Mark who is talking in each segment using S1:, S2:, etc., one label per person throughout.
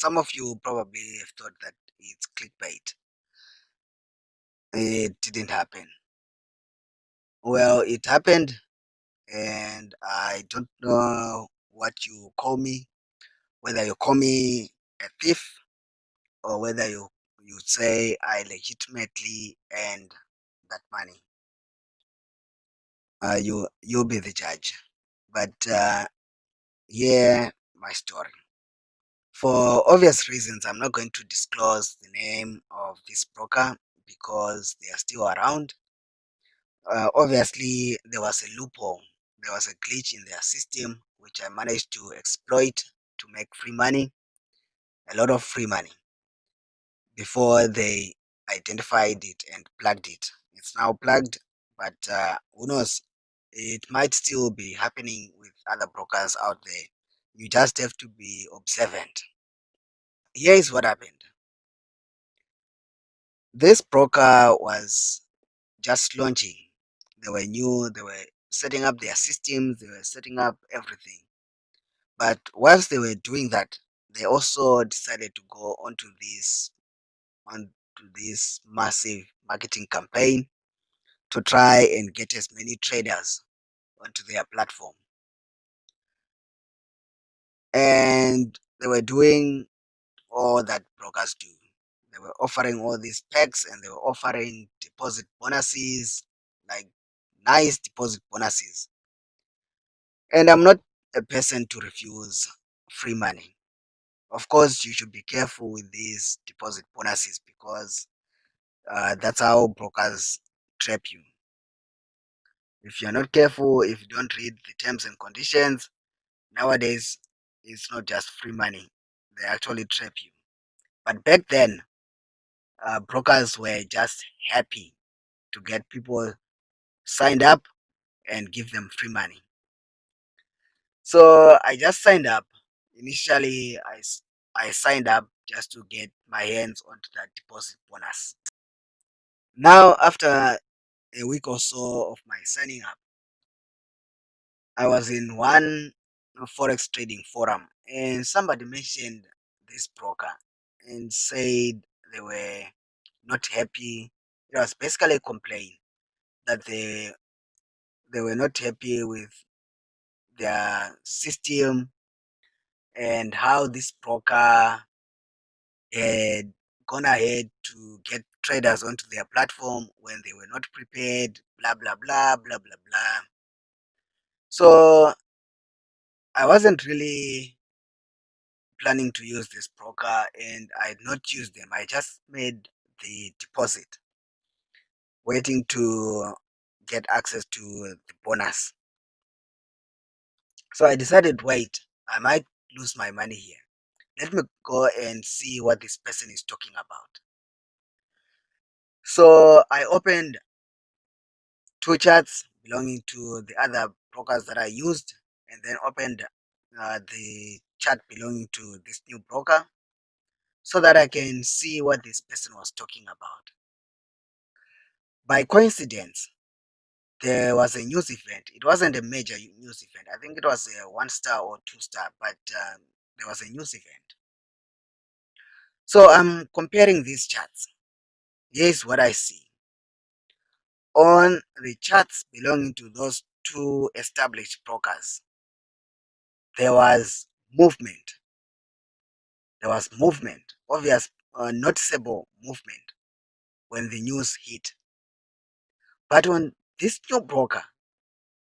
S1: some of you probably have thought that it's clickbait. It didn't happen. Well, it happened, and I don't know what you call me, whether you call me a thief or whether you say I legitimately earned that money. You'll be the judge. But yeah, my story. For obvious reasons, I'm not going to disclose the name of this broker because they are still around. Obviously, there was a loophole. There was a glitch in their system, which I managed to exploit to make free money, a lot of free money, before they identified it and plugged it. It's now plugged, but who knows? It might still be happening with other brokers out there. You just have to be observant. Here is what happened. This broker was just launching. They were new, they were setting up their systems, they were setting up everything. But whilst they were doing that, they also decided to go onto this massive marketing campaign to try and get as many traders onto their platform. And they were doing all that brokers do. They were offering all these packs and they were offering deposit bonuses, like nice deposit bonuses. And I'm not a person to refuse free money. Of course, you should be careful with these deposit bonuses because that's how brokers trap you. If you're not careful, if you don't read the terms and conditions, nowadays it's not just free money. They actually trap you. But back then, brokers were just happy to get people signed up and give them free money. So I just signed up. Initially, I signed up just to get my hands onto that deposit bonus. Now, after a week or so of my signing up, I was in one Forex trading forum and somebody mentioned this broker and said they were not happy. It was basically a complaint that they were not happy with their system and how this broker had gone ahead to get traders onto their platform when they were not prepared, blah blah blah blah blah blah. So I wasn't really planning to use this broker and I had not used them. I just made the deposit, waiting to get access to the bonus. So I decided, wait, I might lose my money here. Let me go and see what this person is talking about. So I opened two charts belonging to the other brokers that I used and then opened the chart belonging to this new broker so that I can see what this person was talking about. By coincidence, there was a news event. It wasn't a major news event. I think it was a 1 star or 2 star, but there was a news event. So I'm comparing these charts. Here's what I see. On the charts belonging to those two established brokers, there was movement. There was movement, obvious, noticeable movement when the news hit. But on this new broker,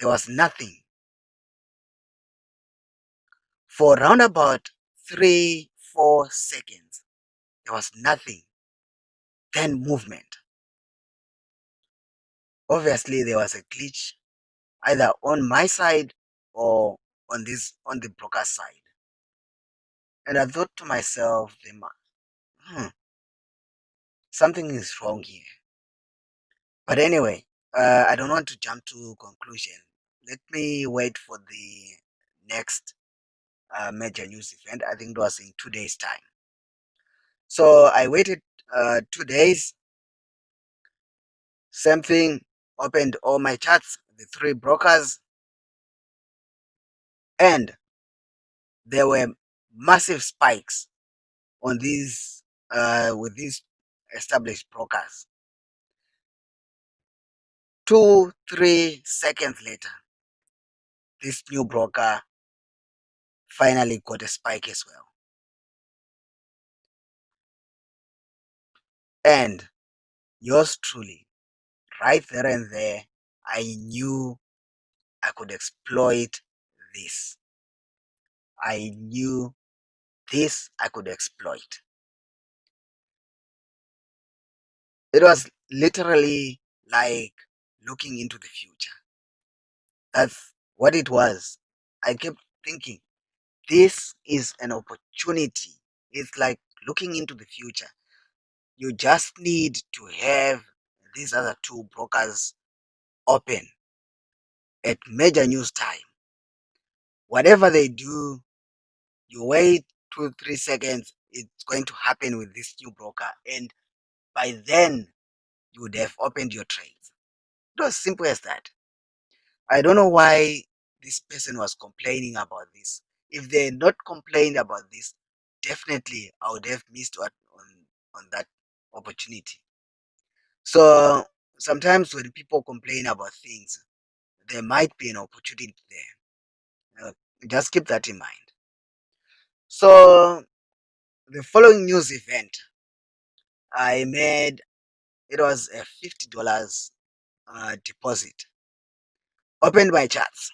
S1: there was nothing. For around about 3-4 seconds, there was nothing. Then movement. Obviously, there was a glitch either on my side or on the broker side. And I thought to myself, something is wrong here. But anyway, I don't want to jump to conclusion. Let me wait for the next major news event. I think it was in 2 days' time. So I waited 2 days. Same thing. Opened all my charts, the three brokers, and there were massive spikes on these with these established brokers. 2-3 seconds later, this new broker finally got a spike as well. And yours truly, right there and there, I knew I could exploit this. I knew this I could exploit. It was literally like looking into the future. That's what it was. I kept thinking, this is an opportunity. It's like looking into the future. You just need to have these other two brokers open at major news time. Whatever they do, you wait 2-3 seconds, it's going to happen with this new broker. And by then, you would have opened your trades. It was simple as that. I don't know why this person was complaining about this. If they had not complained about this, definitely I would have missed out on that opportunity. So sometimes when people complain about things, there might be an opportunity there. Just keep that in mind. So the following news event, I made, it was a $50 deposit. Opened my charts.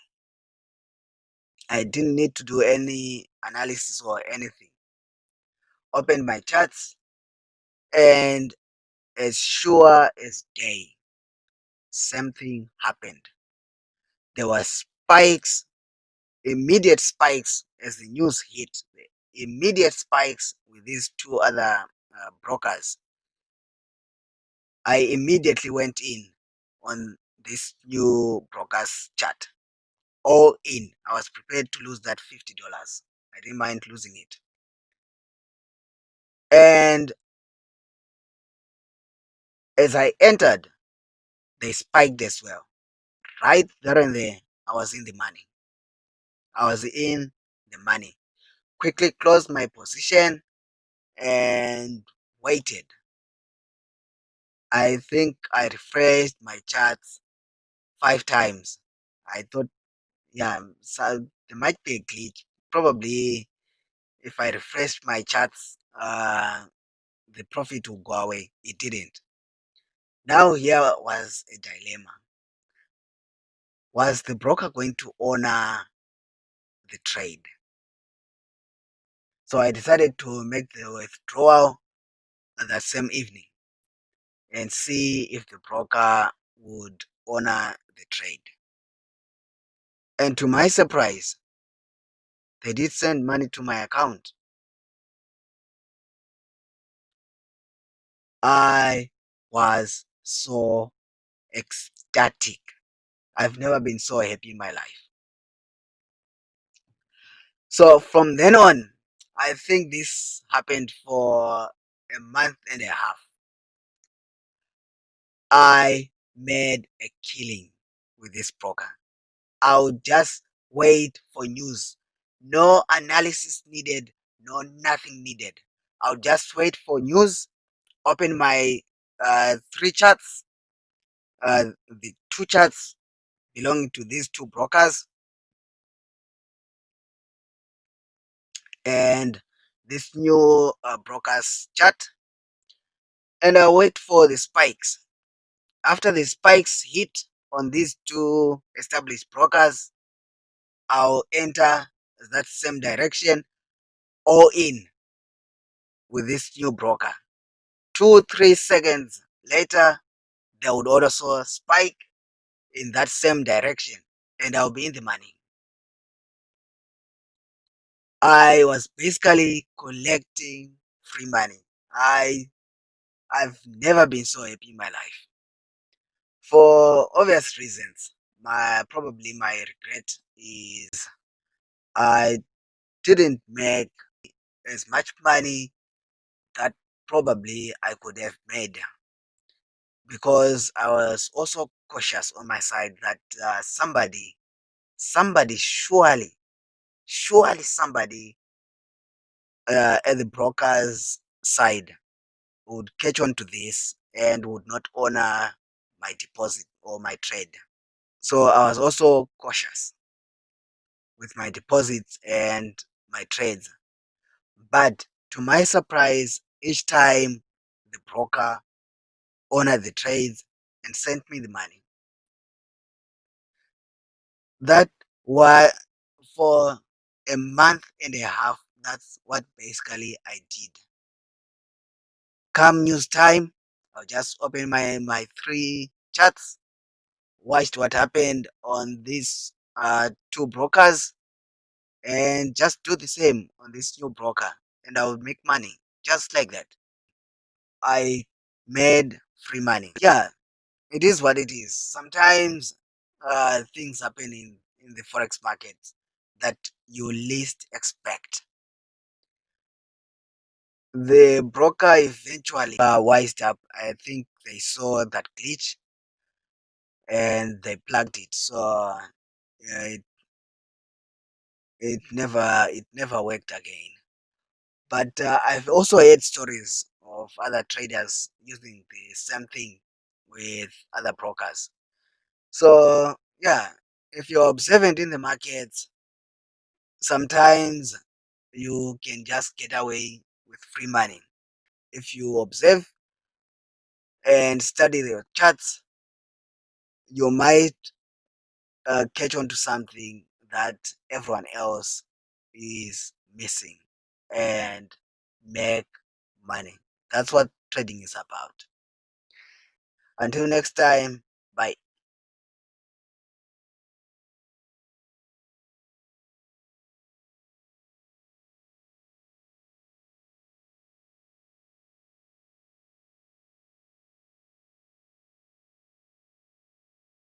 S1: I didn't need to do any analysis or anything. Opened my charts, and as sure as day, something happened. There were spikes, immediate spikes as the news hit. Immediate spikes with these two other brokers. I immediately went in on this new broker's chart. All in. I was prepared to lose that $50. I didn't mind losing it. And as I entered, they spiked as well. Right there and there, I was in the money. I was in the money. Quickly closed my position and waited. I think I refreshed my charts 5 times. I thought, yeah, so there might be a glitch. Probably if I refreshed my charts, the profit will go away. It didn't. Now here was a dilemma. Was the broker going to honor the trade? So I decided to make the withdrawal that same evening and see if the broker would honor the trade. And to my surprise, they did send money to my account. I was so ecstatic. I've never been so happy in my life. So from then on, I think this happened for a month and a half. I made a killing with this broker. I'll just wait for news. No analysis needed, no nothing needed. I'll just wait for news, open my 3 charts, the 2 charts belonging to these two brokers, and this new broker's chart, and I'll wait for the spikes. After the spikes hit on these two established brokers, I'll enter that same direction, all in with this new broker. 2-3 seconds later, they would also spike in that same direction, and I'll be in the money. I was basically collecting free money. I've never been so happy in my life. For obvious reasons. Probably my regret is I didn't make as much money that probably I could have made, because I was also cautious on my side that somebody surely somebody at the broker's side would catch on to this and would not honor my deposit or my trade. So I was also cautious with my deposits and my trades. But to my surprise, each time the broker honored the trades and sent me the money. That was for a month and a half. That's what basically I did. Come news time, I'll just open my three charts, watched what happened on these two brokers, and just do the same on this new broker, and I would make money just like that. I made free money. Yeah, it is what it is. Sometimes things happen in the forex market that you least expect. The broker eventually wised up. I think they saw that glitch and they plugged it. So it, it never worked again. But I've also heard stories of other traders using the same thing with other brokers. So yeah, if you're observant in the markets, sometimes you can just get away with free money. If you observe and study the charts, you might catch on to something that everyone else is missing and make money. That's what trading is about. Until next time, bye.